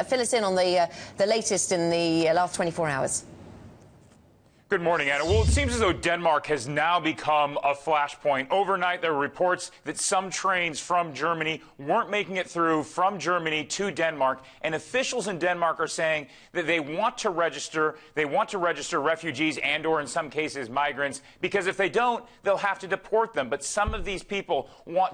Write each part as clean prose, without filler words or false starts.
fill us in on the latest in the last 24 hours. Good morning, Anna. Well, it seems as though Denmark has now become a flashpoint. Overnight, there were reports that some trains from Germany weren't making it through from Germany to Denmark, and officials in Denmark are saying that they want to register refugees and/or in some cases migrants, because if they don't, they'll have to deport them. But some of these people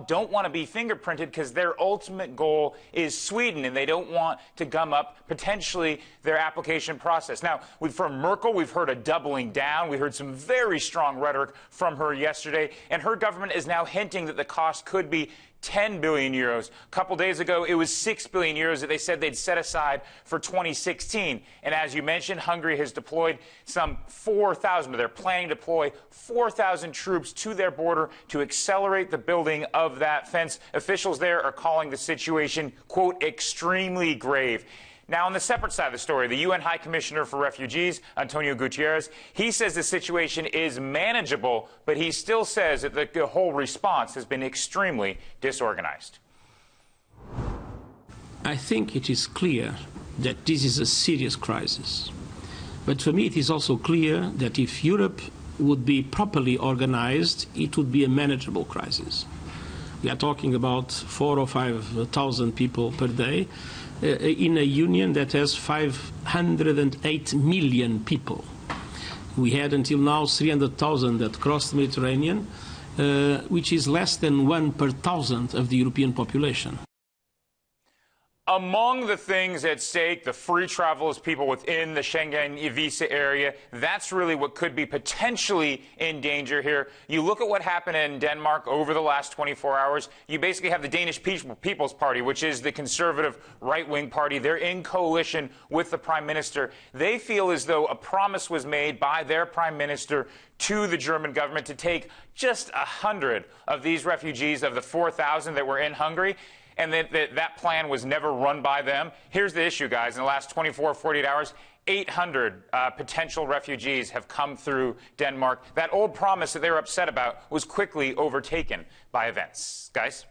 don't want to be fingerprinted because their ultimate goal is Sweden, and they don't want to gum up potentially their application process. Now, from Merkel, we've heard a doubling down. We heard some very strong rhetoric from her yesterday, and her government is now hinting that the cost could be 10 billion euros. A couple days ago, it was 6 billion euros that they said they'd set aside for 2016. And as you mentioned, Hungary has deployed some 4,000, or they're planning to deploy 4,000 troops to their border to accelerate the building of that fence. Officials there are calling the situation, quote, extremely grave. Now, on the separate side of the story, the UN High Commissioner for Refugees, Antonio Guterres, he says the situation is manageable, but he still says that the whole response has been extremely disorganized. I think it is clear that this is a serious crisis. But for me, it is also clear that if Europe would be properly organized, it would be a manageable crisis. We are talking about 4,000 or 5,000 people per day. In a union that has 508 million people. We had until now 300,000 that crossed the Mediterranean, which is less than 1 per 1,000 of the European population. Among the things at stake, the free travel of people within the Schengen visa area, that's really what could be potentially in danger here. You look at what happened in Denmark over the last 24 hours, you basically have the Danish People's Party, which is the conservative right-wing party. They're in coalition with the Prime Minister. They feel as though a promise was made by their Prime Minister to the German government to take just 100 of these refugees, of the 4,000 that were in Hungary, and that plan was never run by them. Here's the issue, guys. In the last 24, 48 hours, 800 potential refugees have come through Denmark. That old promise that they were upset about was quickly overtaken by events. Guys?